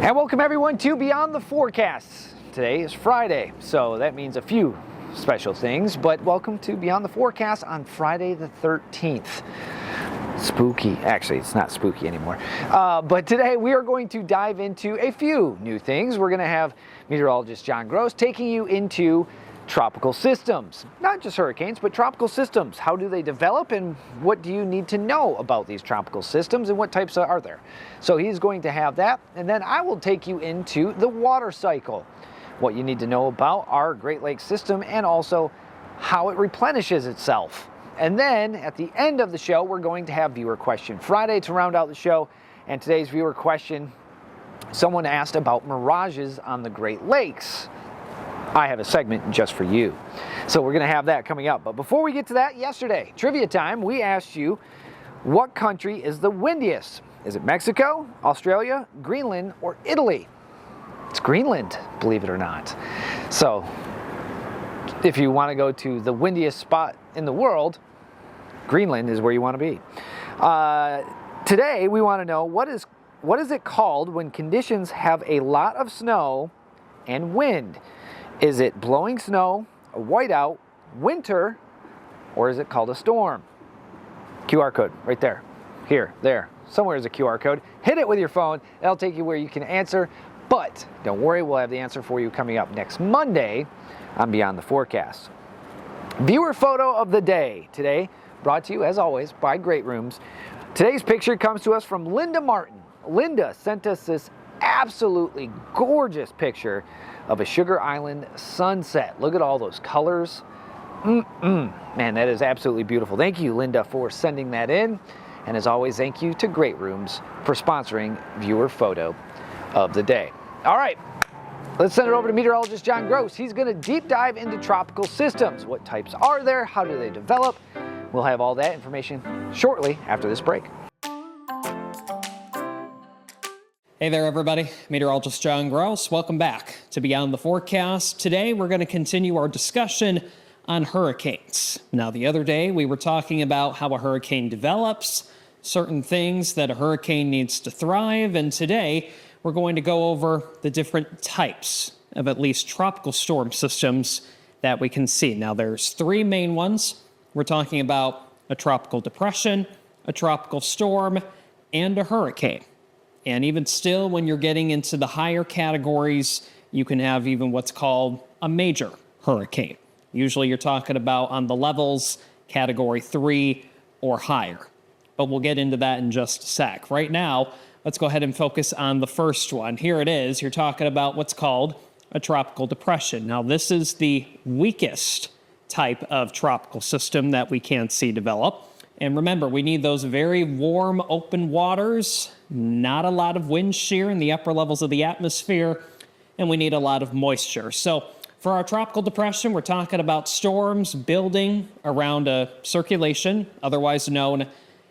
And welcome everyone to Beyond the Forecast. Today is Friday, so that means a few special things, but welcome to Beyond the Forecast on Friday the 13th. Spooky. Actually, it's not spooky anymore. But today we are going to dive into a few new things. We're going to have meteorologist John Gross taking you into tropical systems. Not just hurricanes, but tropical systems. How do they develop and what do you need to know about these tropical systems and what types are there? So he's going to have that. And then I will take you into the water cycle. What you need to know about our Great Lakes system and also how it replenishes itself. And then at the end of the show, we're going to have Viewer Question Friday to round out the show. And today's viewer question, someone asked about mirages on the Great Lakes. I have a segment just for you. So we're going to have that coming up. But before we get to that, yesterday, trivia time, we asked you, what country is the windiest? Is it Mexico, Australia, Greenland, or Italy? It's Greenland, believe it or not. So if you want to go to the windiest spot in the world, Greenland is where you want to be. Today, we want to know what is it called when conditions have a lot of snow and wind? Is it blowing snow, a whiteout, winter, or is it called a storm? QR code right there. Here, there. Somewhere is a QR code. Hit it with your phone. That'll take you where you can answer. But don't worry, we'll have the answer for you coming up next Monday on Beyond the Forecast. Viewer photo of the day today, brought to you as always by Great Rooms. Today's picture comes to us from Linda Martin. Linda sent us this absolutely gorgeous picture of a Sugar Island sunset. Look at all those colors. Man, that is absolutely beautiful. Thank you, Linda, for sending that in. And as always, thank you to Great Rooms for sponsoring Viewer Photo of the Day. All right, let's send it over to meteorologist John Gross. He's going to deep dive into tropical systems. What types are there? How do they develop? We'll have all that information shortly after this break. Hey there, everybody. Meteorologist John Gross. Welcome back to Beyond the Forecast. Today, we're going to continue our discussion on hurricanes. Now, the other day, we were talking about how a hurricane develops, certain things that a hurricane needs to thrive, and today, we're going to go over the different types of at least tropical storm systems that we can see. Now, there's three main ones. We're talking about a tropical depression, a tropical storm, and a hurricane. And even still, when you're getting into the higher categories, you can have even what's called a major hurricane. Usually you're talking about on the levels, category 3 or higher. But we'll get into that in just a sec. Right now, let's go ahead and focus on the first one. Here it is. You're talking about what's called a tropical depression. Now, this is the weakest type of tropical system that we can see develop. And remember, we need those very warm, open waters, not a lot of wind shear in the upper levels of the atmosphere, and we need a lot of moisture. So for our tropical depression, we're talking about storms building around a circulation, otherwise known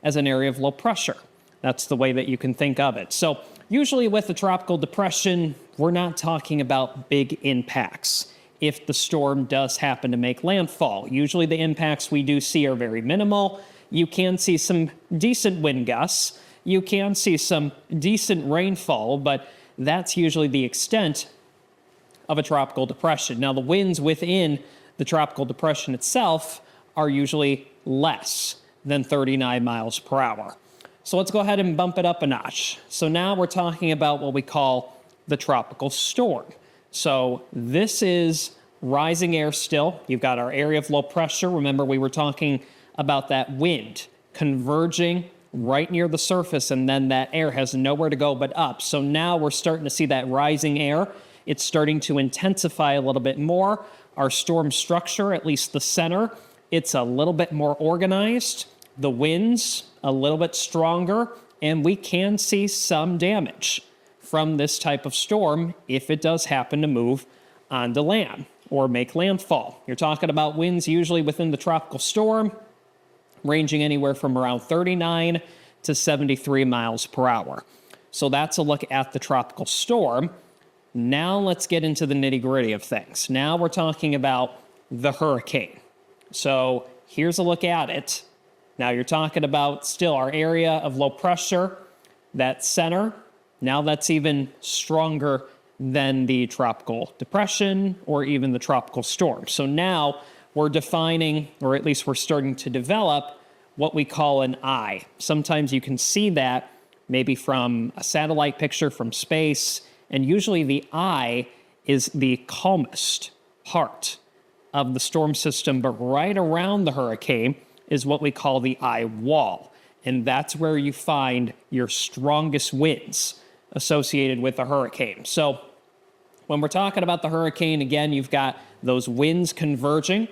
as an area of low pressure. That's the way that you can think of it. So usually with a tropical depression, we're not talking about big impacts if the storm does happen to make landfall. Usually the impacts we do see are very minimal. You can see some decent wind gusts. You can see some decent rainfall, but that's usually the extent of a tropical depression. Now, the winds within the tropical depression itself are usually less than 39 miles per hour. So let's go ahead and bump it up a notch. So now we're talking about what we call the tropical storm. So this is rising air still. You've got our area of low pressure. Remember, we were talking about that wind converging right near the surface, and then that air has nowhere to go but up. So now we're starting to see that rising air. It's starting to intensify a little bit more. Our storm structure, at least the center, it's a little bit more organized. The winds a little bit stronger, and we can see some damage from this type of storm if it does happen to move onto land or make landfall. You're talking about winds usually within the tropical storm ranging anywhere from around 39 to 73 miles per hour. So that's a look at the tropical storm. Now let's get into the nitty-gritty of things. Now we're talking about the hurricane. So here's a look at it. Now you're talking about still our area of low pressure, that center, Now that's even stronger than the tropical depression or even the tropical storm. So now we're defining, or at least we're starting to develop, what we call an eye. Sometimes you can see that maybe from a satellite picture from space, and usually the eye is the calmest part of the storm system, but right around the hurricane is what we call the eye wall. And that's where you find your strongest winds associated with a hurricane. So when we're talking about the hurricane, again, you've got those winds converging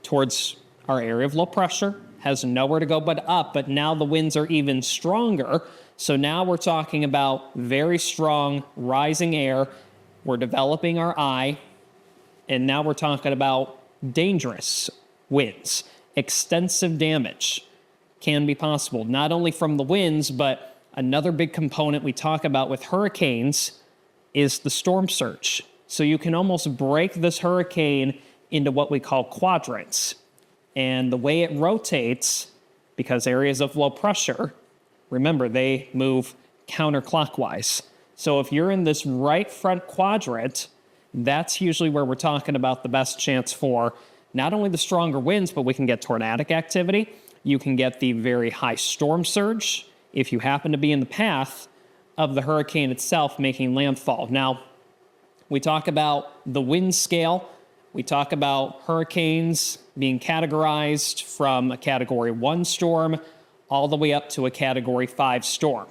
towards our area of low pressure, has nowhere to go but up, but now the winds are even stronger. So now we're talking about very strong rising air. We're developing our eye, and now we're talking about dangerous winds. Extensive damage can be possible, not only from the winds, but another big component we talk about with hurricanes is the storm surge. So you can almost break this hurricane into what we call quadrants. And the way it rotates, because areas of low pressure, remember, they move counterclockwise. So if you're in this right front quadrant, that's usually where we're talking about the best chance for not only the stronger winds, but we can get tornadic activity. You can get the very high storm surge if you happen to be in the path of the hurricane itself making landfall. Now, we talk about the wind scale. We talk about hurricanes being categorized from a Category 1 storm all the way up to a Category 5 storm.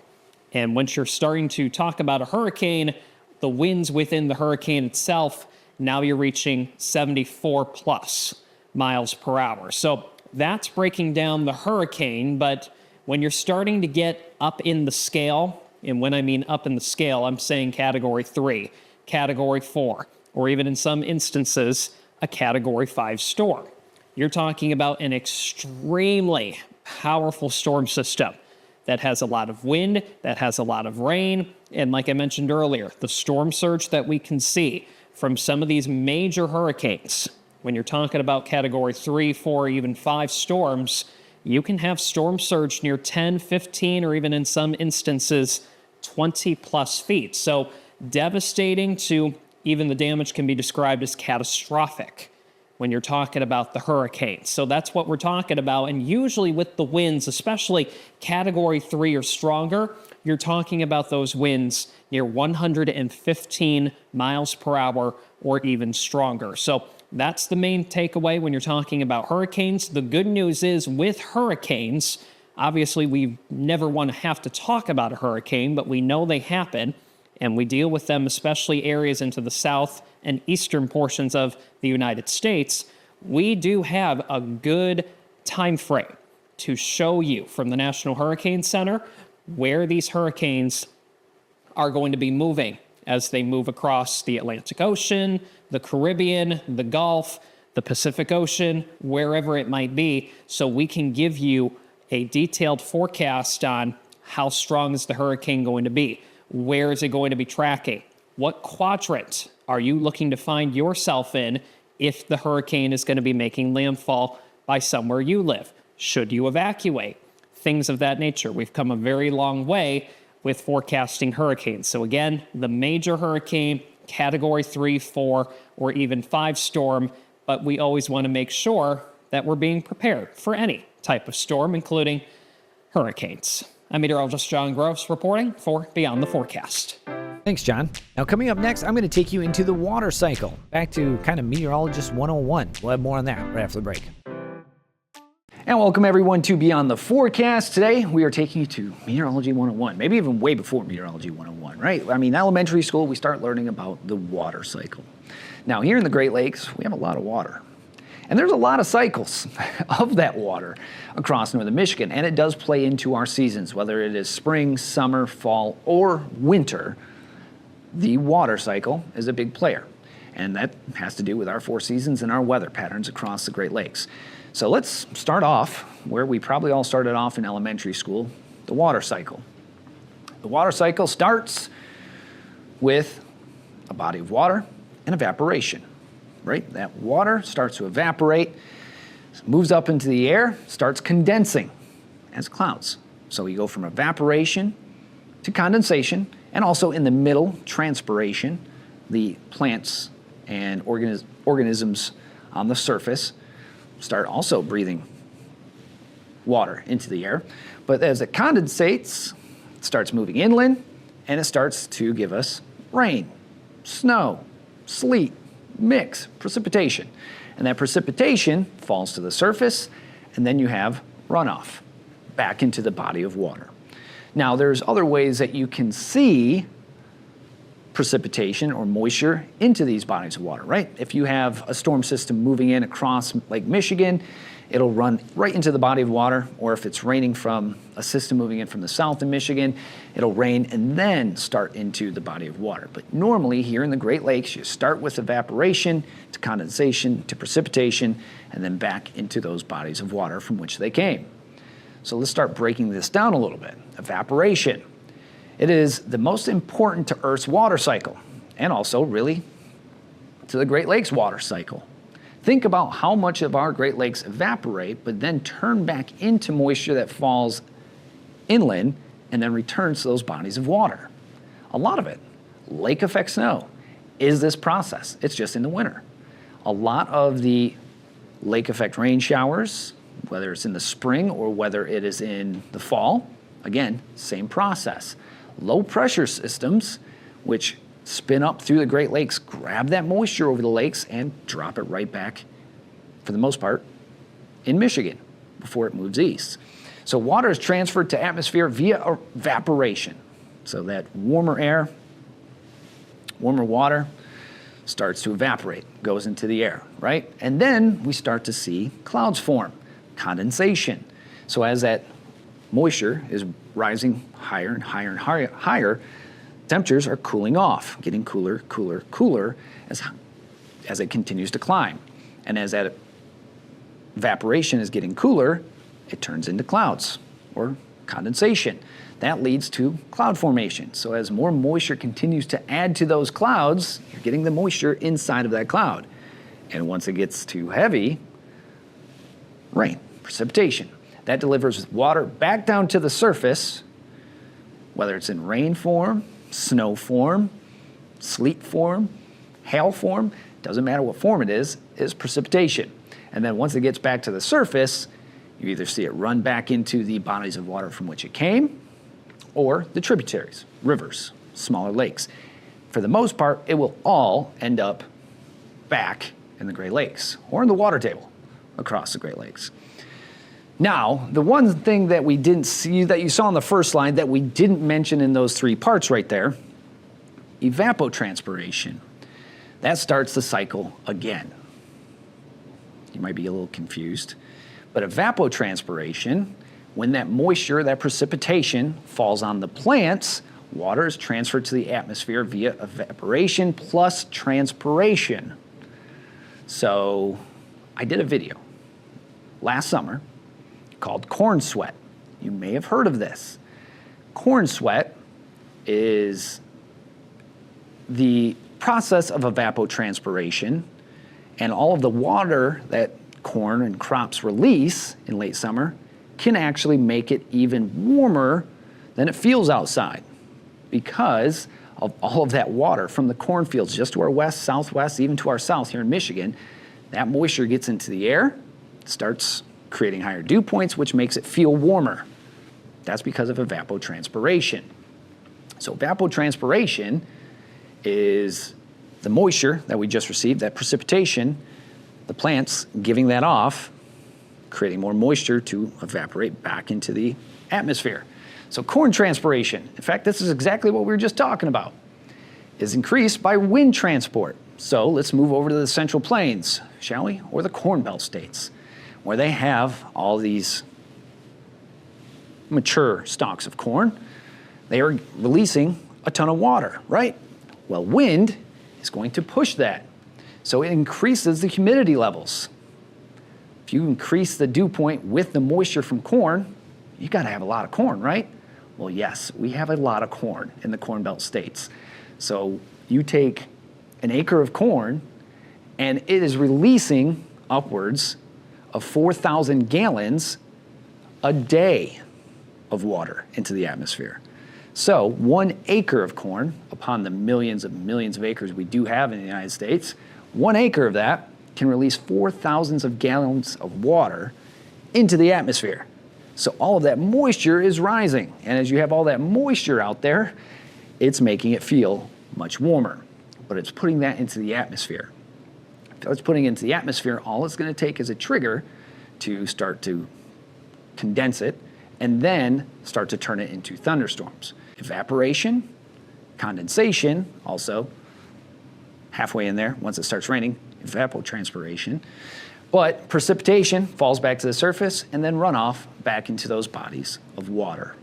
And once you're starting to talk about a hurricane, the winds within the hurricane itself, now you're reaching 74 plus miles per hour. So that's breaking down the hurricane, but when you're starting to get up in the scale, and when I mean up in the scale, I'm saying Category 3, Category 4, or even in some instances, a Category 5 storm. You're talking about an extremely powerful storm system that has a lot of wind, that has a lot of rain, and like I mentioned earlier, the storm surge that we can see from some of these major hurricanes, when you're talking about Category 3, 4, even 5 storms, you can have storm surge near 10, 15, or even in some instances, 20 plus feet. So devastating to even the damage can be described as catastrophic when you're talking about the hurricane. So that's what we're talking about. And usually with the winds, especially Category 3 or stronger, you're talking about those winds near 115 miles per hour or even stronger. So that's the main takeaway when you're talking about hurricanes. The good news is with hurricanes, obviously we never want to have to talk about a hurricane, but we know they happen and we deal with them, especially areas into the south and eastern portions of the United States. We do have a good time frame to show you from the National Hurricane Center where these hurricanes are going to be moving as they move across the Atlantic Ocean, the Caribbean, the Gulf, the Pacific Ocean, wherever it might be, so we can give you a detailed forecast on how strong is the hurricane going to be, where is it going to be tracking, what quadrant are you looking to find yourself in if the hurricane is going to be making landfall by somewhere you live, should you evacuate, things of that nature. We've come a very long way with forecasting hurricanes. So again, the major hurricane, Category 3, 4, or even 5 storm, but we always want to make sure that we're being prepared for any type of storm, including hurricanes. I'm meteorologist John Gross reporting for Beyond the Forecast. Thanks, John. Now, coming up next, I'm going to take you into the water cycle. Back to kind of Meteorologist 101. We'll have more on that right after the break. And welcome everyone to Beyond the Forecast. Today we are taking you to Meteorology 101, maybe even way before Meteorology 101, right? I mean, elementary school, we start learning about the water cycle. Now, here in the Great Lakes, we have a lot of water. And there's a lot of cycles of that water across northern Michigan, and it does play into our seasons, whether it is spring, summer, fall, or winter. The water cycle is a big player, and that has to do with our 4 seasons and our weather patterns across the Great Lakes. So let's start off where we probably all started off in elementary school, the water cycle. The water cycle starts with a body of water and evaporation, right? That water starts to evaporate, moves up into the air, starts condensing as clouds. So you go from evaporation to condensation, And also in the middle, transpiration, the plants and organisms on the surface start also breathing water into the air. But as it condensates, it starts moving inland, and it starts to give us rain, snow, sleet, mix, precipitation. And that precipitation falls to the surface, and then you have runoff back into the body of water. Now, there's other ways that you can see precipitation or moisture into these bodies of water, right? If you have a storm system moving in across Lake Michigan, it'll run right into the body of water. Or if it's raining from a system moving in from the south in Michigan, it'll rain and then start into the body of water. But normally here in the Great Lakes, you start with evaporation to condensation to precipitation and then back into those bodies of water from which they came. So let's start breaking this down a little bit. Evaporation. It is the most important to Earth's water cycle and also really to the Great Lakes water cycle. Think about how much of our Great Lakes evaporate but then turn back into moisture that falls inland and then returns to those bodies of water. A lot of it. Lake effect snow is this process. It's just in the winter. A lot of the lake effect rain showers, whether it's in the spring or whether it is in the fall, again, same process. Low pressure systems, which spin up through the Great Lakes, grab that moisture over the lakes and drop it right back, for the most part, in Michigan before it moves east. So water is transferred to atmosphere via evaporation. So that warmer air, warmer water starts to evaporate, goes into the air, right? And then we start to see clouds form, condensation. So as that moisture is rising higher and higher and higher, temperatures are cooling off, getting cooler, cooler, cooler as it continues to climb. And as that evaporation is getting cooler, it turns into clouds or condensation. That leads to cloud formation. So as more moisture continues to add to those clouds, you're getting the moisture inside of that cloud. And once it gets too heavy, rain, precipitation. That delivers water back down to the surface, whether it's in rain form, snow form, sleet form, hail form, doesn't matter what form it is precipitation. And then once it gets back to the surface, you either see it run back into the bodies of water from which it came, or the tributaries, rivers, smaller lakes. For the most part, it will all end up back in the Great Lakes or in the water table across the Great Lakes. Now, the one thing that we didn't see, that you saw on the first slide, that we didn't mention in those three parts right there, evapotranspiration. That starts the cycle again. You might be a little confused, but evapotranspiration, when that moisture, that precipitation falls on the plants, water is transferred to the atmosphere via evaporation plus transpiration. So I did a video last summer called corn sweat. You may have heard of this. Corn sweat is the process of evapotranspiration, and all of the water that corn and crops release in late summer can actually make it even warmer than it feels outside because of all of that water from the cornfields just to our west, southwest, even to our south here in Michigan. That moisture gets into the air, starts creating higher dew points, which makes it feel warmer. That's because of evapotranspiration. So evapotranspiration is the moisture that we just received, that precipitation, the plants giving that off, creating more moisture to evaporate back into the atmosphere. So corn transpiration, in fact, this is exactly what we were just talking about, is increased by wind transport. So let's move over to the Central Plains, shall we? Or the Corn Belt states, where they have all these mature stalks of corn. They are releasing a ton of water, right? Well, wind is going to push that. So it increases the humidity levels. If you increase the dew point with the moisture from corn, you gotta have a lot of corn, right? Well, yes, we have a lot of corn in the Corn Belt states. So you take an acre of corn and it is releasing upwards of 4,000 gallons a day of water into the atmosphere. So 1 acre of corn, upon the millions of acres we do have in the United States, 1 acre of that can release 4,000 of gallons of water into the atmosphere. So all of that moisture is rising. And as you have all that moisture out there, it's making it feel much warmer. But it's putting that into the atmosphere. If it's putting it into the atmosphere, all it's going to take is a trigger to start to condense it and then start to turn it into thunderstorms. Evaporation, condensation, also halfway in there once it starts raining, evapotranspiration. But precipitation falls back to the surface and then runoff back into those bodies of water.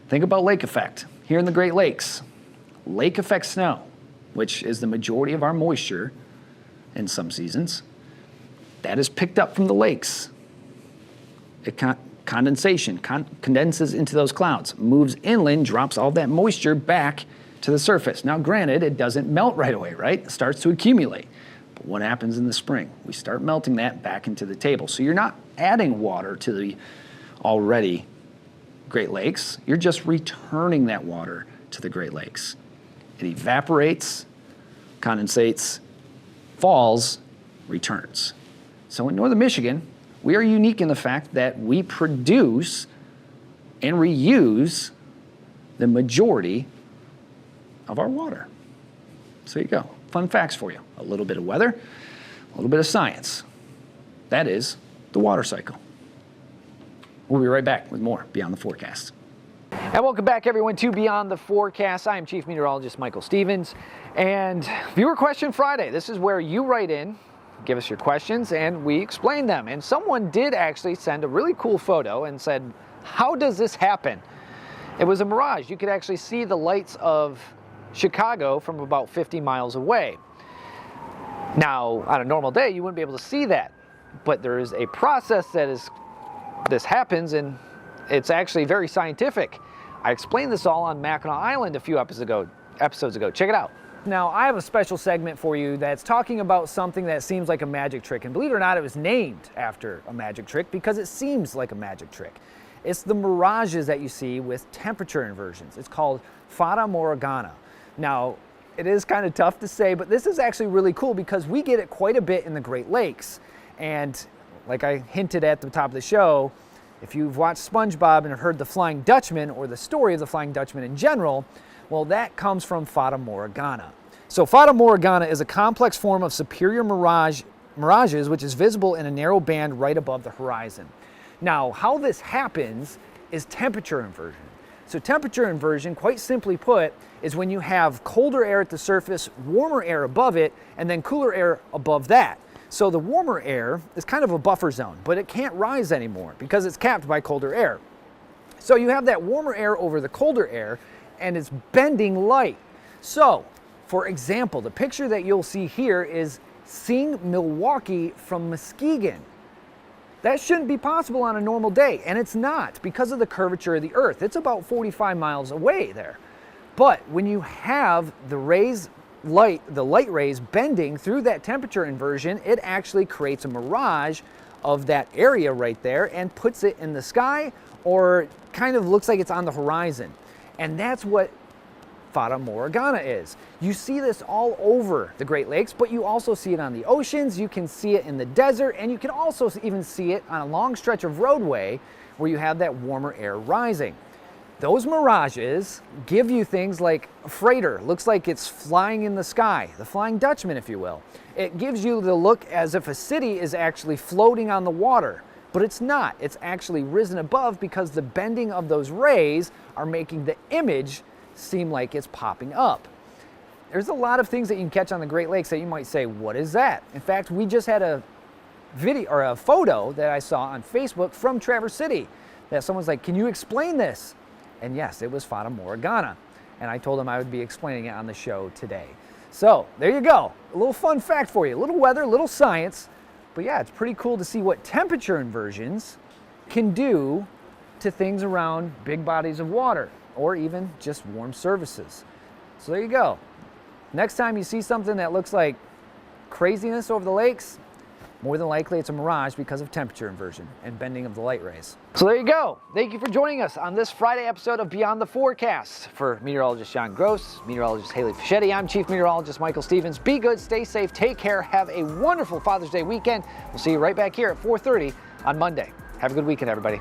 Think about lake effect. Here in the Great Lakes, lake effect snow, which is the majority of our moisture in some seasons, that is picked up from the lakes. Condensation condenses into those clouds, moves inland, drops all that moisture back to the surface. Now, granted, it doesn't melt right away, right? It starts to accumulate. But what happens in the spring? We start melting that back into the table. So you're not adding water to the already Great Lakes. You're just returning that water to the Great Lakes. It evaporates, condensates, falls, returns. So in northern Michigan, we are unique in the fact that we produce and reuse the majority of our water. So you go. Fun facts for you. A little bit of weather, a little bit of science. That is the water cycle. We'll be right back with more Beyond the Forecast. And welcome back, everyone, to Beyond the Forecast. I am Chief Meteorologist Michael Stevens. And Viewer Question Friday. This is where you write in, give us your questions, and we explain them. And someone did actually send a really cool photo and said, how does this happen? It was a mirage. You could actually see the lights of Chicago from about 50 miles away. Now, on a normal day, you wouldn't be able to see that. But there is a process this happens, and it's actually very scientific. I explained this all on Mackinac Island a few episodes ago. Check it out. Now, I have a special segment for you that's talking about something that seems like a magic trick. And believe it or not, it was named after a magic trick because it seems like a magic trick. It's the mirages that you see with temperature inversions. It's called Fata Morgana. Now, it is kind of tough to say, but this is actually really cool because we get it quite a bit in the Great Lakes. And like I hinted at the top of the show, if you've watched SpongeBob and have heard the Flying Dutchman or the story of the Flying Dutchman in general, well, that comes from Fata Morgana. So Fata Morgana is a complex form of superior mirages which is visible in a narrow band right above the horizon. Now, how this happens is temperature inversion. So temperature inversion, quite simply put, is when you have colder air at the surface, warmer air above it, and then cooler air above that. So the warmer air is kind of a buffer zone, but it can't rise anymore because it's capped by colder air. So you have that warmer air over the colder air, and it's bending light. So, for example, the picture that you'll see here is seeing Milwaukee from Muskegon. That shouldn't be possible on a normal day, and it's not because of the curvature of the Earth. It's about 45 miles away there. But when you have the light rays bending through that temperature inversion, it actually creates a mirage of that area right there and puts it in the sky, or kind of looks like it's on the horizon. And that's what Fata Morgana is. You see this all over the Great Lakes, but you also see it on the oceans, you can see it in the desert, and you can also even see it on a long stretch of roadway where you have that warmer air rising. Those mirages give you things like a freighter, looks like it's flying in the sky, the Flying Dutchman, if you will. It gives you the look as if a city is actually floating on the water, but it's not. It's actually risen above because the bending of those rays are making the image seem like it's popping up. There's a lot of things that you can catch on the Great Lakes that you might say, what is that? In fact, we just had a video or a photo that I saw on Facebook from Traverse City that someone's like, can you explain this? And yes, it was Fata Morgana. And I told them I would be explaining it on the show today. So there you go. A little fun fact for you. A little weather, a little science. But yeah, it's pretty cool to see what temperature inversions can do to things around big bodies of water or even just warm surfaces. So there you go. Next time you see something that looks like craziness over the lakes, More than likely, it's a mirage because of temperature inversion and bending of the light rays. So there you go. Thank you for joining us on this Friday episode of Beyond the Forecast. For meteorologist John Gross, meteorologist Haley Fischetti, I'm Chief Meteorologist Michael Stevens. Be good, stay safe, take care, have a wonderful Father's Day weekend. We'll see you right back here at 4:30 on Monday. Have a good weekend, everybody.